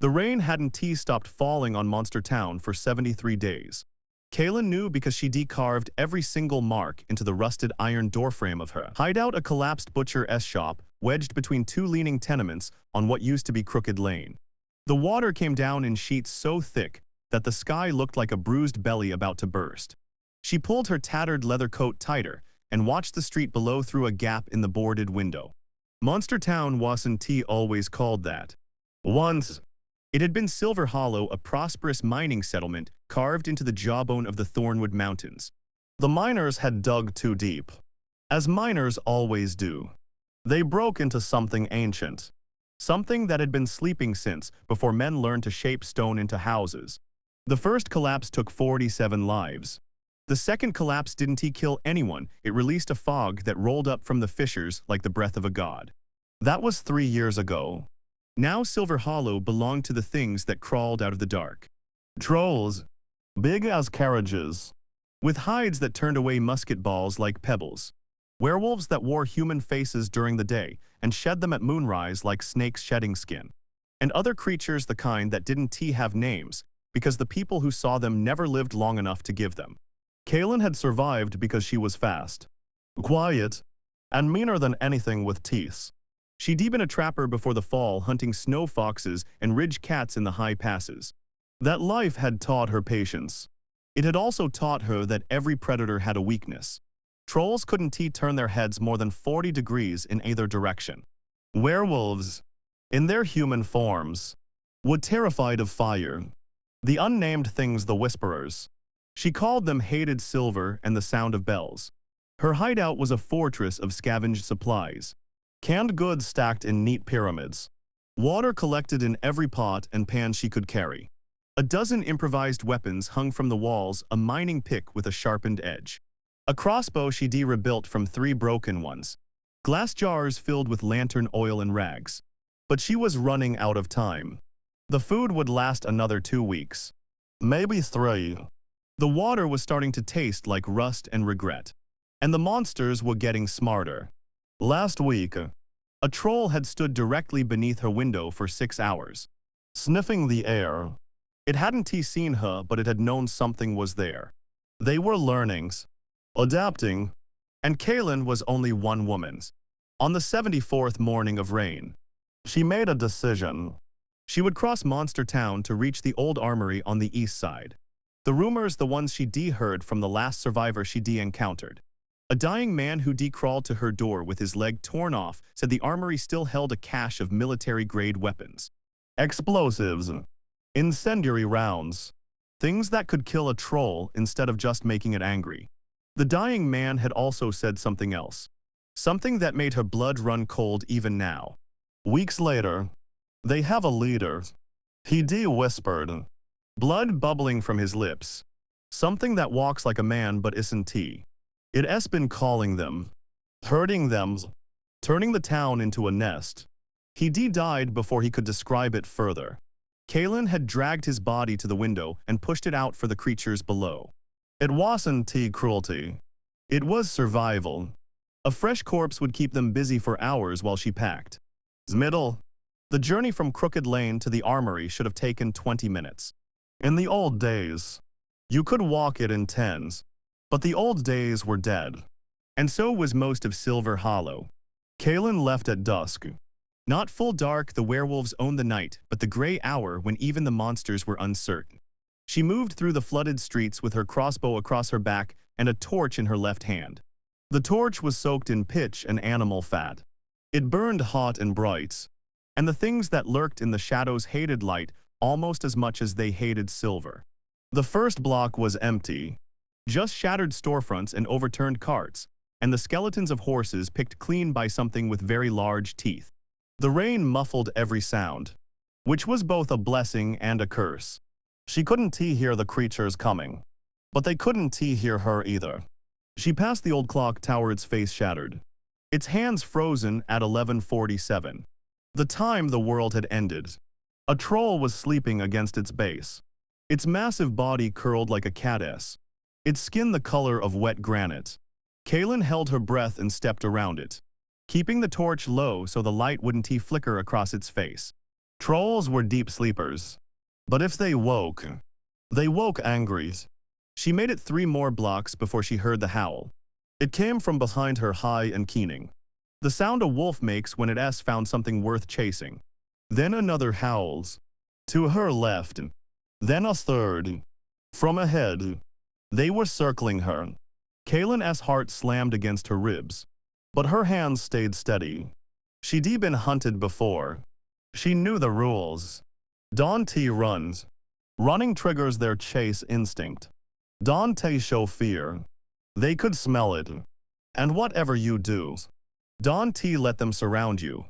The rain hadn't stopped falling on Monster Town for 73 days. Kaylin knew because she decarved every single mark into the rusted iron doorframe of her hideout, a collapsed butcher's shop wedged between two leaning tenements on what used to be Crooked Lane. The water came down in sheets so thick that the sky looked like a bruised belly about to burst. She pulled her tattered leather coat tighter and watched the street below through a gap in the boarded window. Monster Town wasn't always called that. Once, it had been Silver Hollow, a prosperous mining settlement carved into the jawbone of the Thornwood Mountains. The miners had dug too deep. As miners always do. They broke into something ancient. Something that had been sleeping since before men learned to shape stone into houses. The first collapse took 47 lives. The second collapse didn't kill anyone. It released a fog that rolled up from the fissures like the breath of a god. That was 3 years ago. Now Silver Hollow belonged to the things that crawled out of the dark. Trolls, big as carriages, with hides that turned away musket balls like pebbles. Werewolves that wore human faces during the day and shed them at moonrise like snakes shedding skin. And other creatures the kind that didn't have names because the people who saw them never lived long enough to give them. Kaylin had survived because she was fast, quiet, and meaner than anything with teeth. She'd been a trapper before the fall, hunting snow foxes and ridge cats in the high passes. That life had taught her patience. It had also taught her that every predator had a weakness. Trolls couldn't turn their heads more than 40 degrees in either direction. Werewolves, in their human forms, were terrified of fire. The unnamed things, the Whisperers. She called them hated silver and the sound of bells. Her hideout was a fortress of scavenged supplies. Canned goods stacked in neat pyramids. Water collected in every pot and pan she could carry. A dozen improvised weapons hung from the walls, a mining pick with a sharpened edge. A crossbow she'd rebuilt from 3 broken ones. Glass jars filled with lantern oil and rags. But she was running out of time. The food would last another 2 weeks. Maybe 3. The water was starting to taste like rust and regret. And the monsters were getting smarter. Last week, a troll had stood directly beneath her window for 6 hours, sniffing the air. It hadn't seen her, but it had known something was there. They were learnings, adapting, and Kaylin was only one woman's. On the 74th morning of rain, she made a decision. She would cross Monster Town to reach the old armory on the east side. The rumors, the ones she'd heard from the last survivor she'd encountered. A dying man who crawled to her door with his leg torn off said the armory still held a cache of military-grade weapons. Explosives, incendiary rounds, things that could kill a troll instead of just making it angry. The dying man had also said something else. Something that made her blood run cold even now. Weeks later, they have a leader. He whispered, blood bubbling from his lips. Something that walks like a man but isn't he. It has been calling them, hurting them, turning the town into a nest. He died before he could describe it further. Kaylin had dragged his body to the window and pushed it out for the creatures below. It wasn't cruelty. It was survival. A fresh corpse would keep them busy for hours while she packed. The journey from Crooked Lane to the armory should have taken 20 minutes. In the old days, you could walk it in 10s. But the old days were dead. And so was most of Silver Hollow. Kaylin left at dusk. Not full dark, the werewolves owned the night, but the gray hour when even the monsters were uncertain. She moved through the flooded streets with her crossbow across her back and a torch in her left hand. The torch was soaked in pitch and animal fat. It burned hot and bright. And the things that lurked in the shadows hated light almost as much as they hated silver. The first block was empty. Just shattered storefronts and overturned carts, and the skeletons of horses picked clean by something with very large teeth. The rain muffled every sound, which was both a blessing and a curse. She couldn't hear the creatures coming, but they couldn't hear her either. She passed the old clock tower, its face shattered, its hands frozen at 11:47. The time the world had ended. A troll was sleeping against its base, its massive body curled like a cat's. Its skin the color of wet granite. Kaylin held her breath and stepped around it, keeping the torch low so the light wouldn't flicker across its face. Trolls were deep sleepers. But if they woke angry. She made it 3 more blocks before she heard the howl. It came from behind her, high and keening. The sound a wolf makes when it has found something worth chasing. Then another howls. To her left. Then a third. From ahead. They were circling her. Kaylin's heart slammed against her ribs. But her hands stayed steady. She'd been hunted before. She knew the rules. Dante runs. Running triggers their chase instinct. Dante show fear. They could smell it. And whatever you do, Dante let them surround you.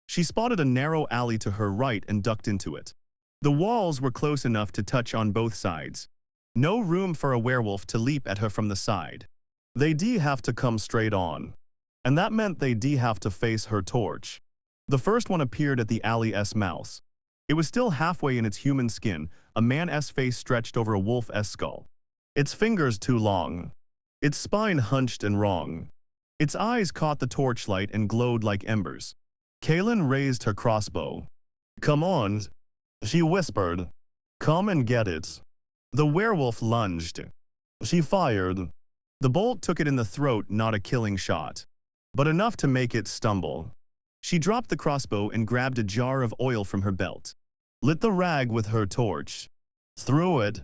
She spotted a narrow alley to her right and ducked into it. The walls were close enough to touch on both sides. No room for a werewolf to leap at her from the side. They'd have to come straight on. And that meant they'd have to face her torch. The first one appeared at the alley's mouth. It was still halfway in its human skin, a man's face stretched over a wolf's skull. Its fingers too long. Its spine hunched and wrong. Its eyes caught the torchlight and glowed like embers. Kaylin raised her crossbow. "Come on," she whispered. "Come and get it." The werewolf lunged. She fired. The bolt took it in the throat, not a killing shot, but enough to make it stumble. She dropped the crossbow and grabbed a jar of oil from her belt. Lit the rag with her torch. Threw it.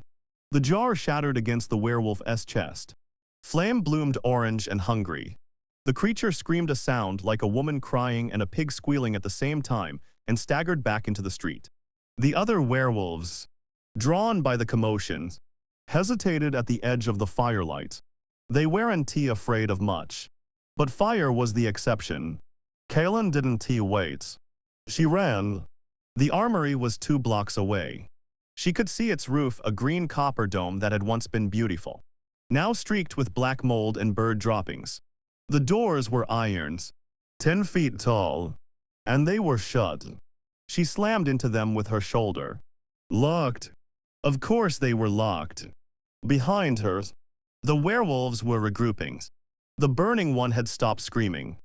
The jar shattered against the werewolf's chest. Flame bloomed orange and hungry. The creature screamed a sound like a woman crying and a pig squealing at the same time and staggered back into the street. The other werewolves, drawn by the commotion, hesitated at the edge of the firelight. They weren't afraid of much. But fire was the exception. Kaylin didn't wait. She ran. The armory was 2 blocks away. She could see its roof, a green copper dome that had once been beautiful, now streaked with black mold and bird droppings. The doors were irons, 10 feet tall, and they were shut. She slammed into them with her shoulder. Locked. Of course they were locked. Behind her, the werewolves were regrouping. The burning one had stopped screaming.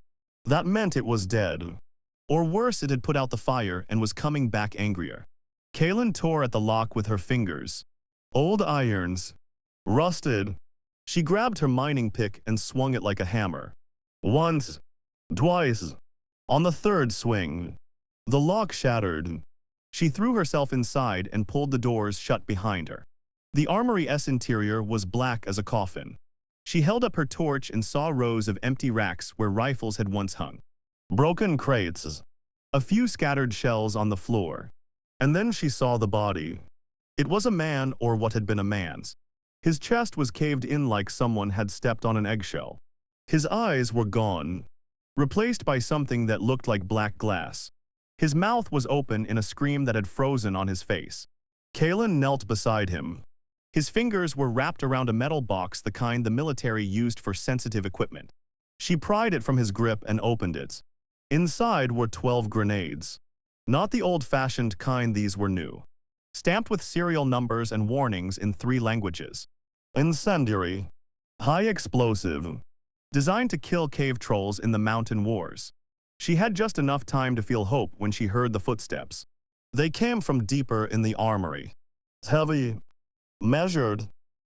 That meant it was dead. Or worse, it had put out the fire and was coming back angrier. Kaylin tore at the lock with her fingers. Old irons. Rusted. She grabbed her mining pick and swung it like a hammer. Once. Twice. On the 3rd swing, the lock shattered. She threw herself inside and pulled the doors shut behind her. The armory's interior was black as a coffin. She held up her torch and saw rows of empty racks where rifles had once hung. Broken crates. A few scattered shells on the floor. And then she saw the body. It was a man, or what had been a man's. His chest was caved in like someone had stepped on an eggshell. His eyes were gone, replaced by something that looked like black glass. His mouth was open in a scream that had frozen on his face. Kaylin knelt beside him. His fingers were wrapped around a metal box, the kind the military used for sensitive equipment. She pried it from his grip and opened it. Inside were 12 grenades. Not the old-fashioned kind, these were new. Stamped with serial numbers and warnings in 3 languages. Incendiary. High explosive. Designed to kill cave trolls in the mountain wars. She had just enough time to feel hope when she heard the footsteps. They came from deeper in the armory. Heavy. Measured.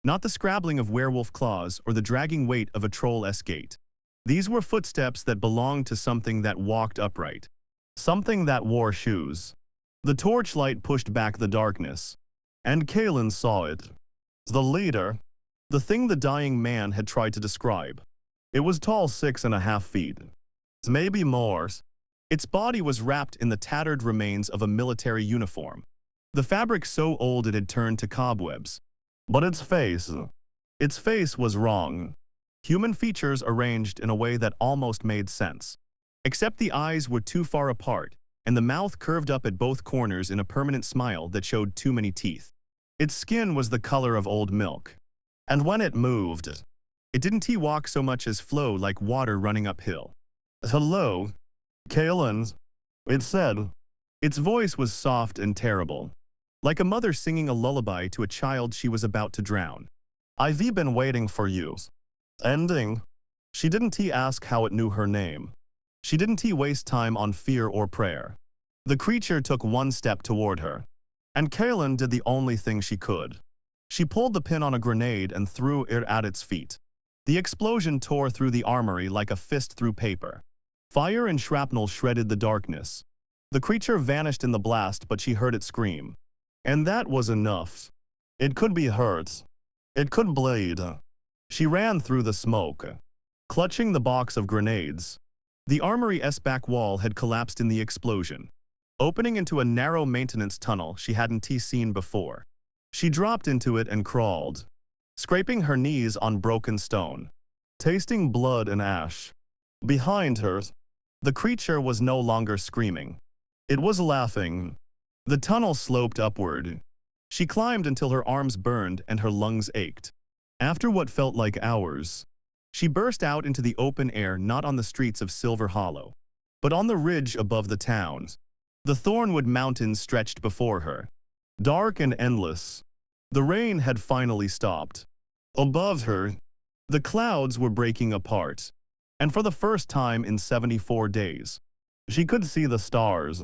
Not the scrabbling of werewolf claws or the dragging weight of a troll's gait. These were footsteps that belonged to something that walked upright. Something that wore shoes. The torchlight pushed back the darkness. And Kaylin saw it. The leader. The thing the dying man had tried to describe. It was tall 6.5 feet. Maybe more. Its body was wrapped in the tattered remains of a military uniform. The fabric so old it had turned to cobwebs. But its face was wrong. Human features arranged in a way that almost made sense. Except the eyes were too far apart, and the mouth curved up at both corners in a permanent smile that showed too many teeth. Its skin was the color of old milk. And when it moved, it didn't walk so much as flow like water running uphill. "Hello, Kaylin," it said. Its voice was soft and terrible, like a mother singing a lullaby to a child she was about to drown. "I've been waiting for you." Ending. She didn't ask how it knew her name. She didn't waste time on fear or prayer. The creature took one step toward her, and Kaylin did the only thing she could. She pulled the pin on a grenade and threw it at its feet. The explosion tore through the armory like a fist through paper. Fire and shrapnel shredded the darkness. The creature vanished in the blast, but she heard it scream. And that was enough. It could be hurt. It could bleed. She ran through the smoke, clutching the box of grenades. The armory's back wall had collapsed in the explosion, opening into a narrow maintenance tunnel she hadn't seen before. She dropped into it and crawled, scraping her knees on broken stone, tasting blood and ash. Behind her, the creature was no longer screaming. It was laughing. The tunnel sloped upward. She climbed until her arms burned and her lungs ached. After what felt like hours, she burst out into the open air, not on the streets of Silver Hollow, but on the ridge above the town. The Thornwood Mountains stretched before her, dark and endless. The rain had finally stopped. Above her, the clouds were breaking apart, and for the first time in 74 days, she could see the stars.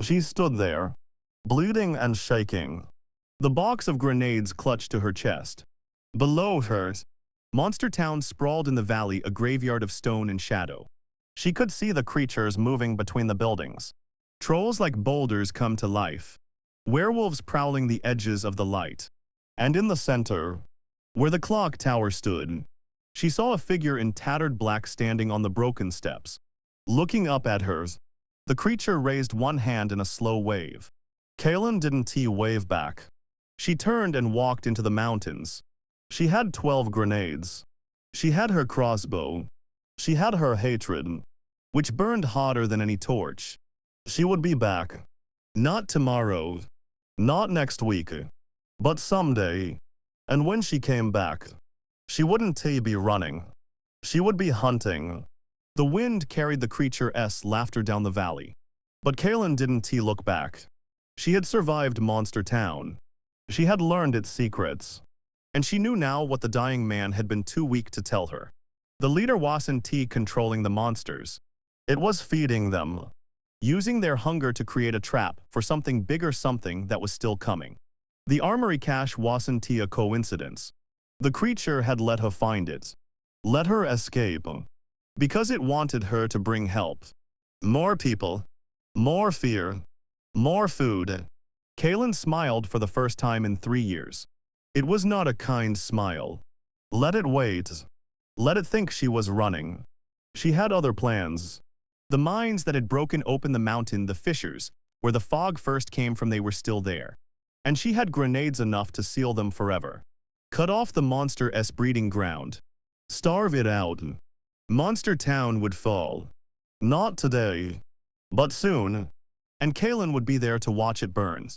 She stood there, bleeding and shaking, the box of grenades clutched to her chest. Below her, Monster Town sprawled in the valley, a graveyard of stone and shadow. She could see the creatures moving between the buildings. Trolls like boulders come to life. Werewolves prowling the edges of the light. And in the center, where the clock tower stood, she saw a figure in tattered black standing on the broken steps. Looking up at her, the creature raised one hand in a slow wave. Kaylin didn't wave back. She turned and walked into the mountains. She had 12 grenades. She had her crossbow. She had her hatred, which burned hotter than any torch. She would be back. Not tomorrow. Not next week. But someday. And when she came back, she wouldn't be running. She would be hunting. The wind carried the creature's laughter down the valley. But Kaylin didn't look back. She had survived Monster Town. She had learned its secrets. And she knew now what the dying man had been too weak to tell her. The leader wasn't controlling the monsters. It was feeding them, using their hunger to create a trap for something bigger, something that was still coming. The armory cache wasn't a coincidence. The creature had let her find it, let her escape, because it wanted her to bring help. More people, more fear, more food. Kaylin smiled for the first time in 3 years. It was not a kind smile. Let it wait. Let it think she was running. She had other plans. The mines that had broken open the mountain, the fissures, where the fog first came from, they were still there. And she had grenades enough to seal them forever. Cut off the monster's breeding ground. Starve it out. Monster Town would fall. Not today, but soon. And Kaylin would be there to watch it burn.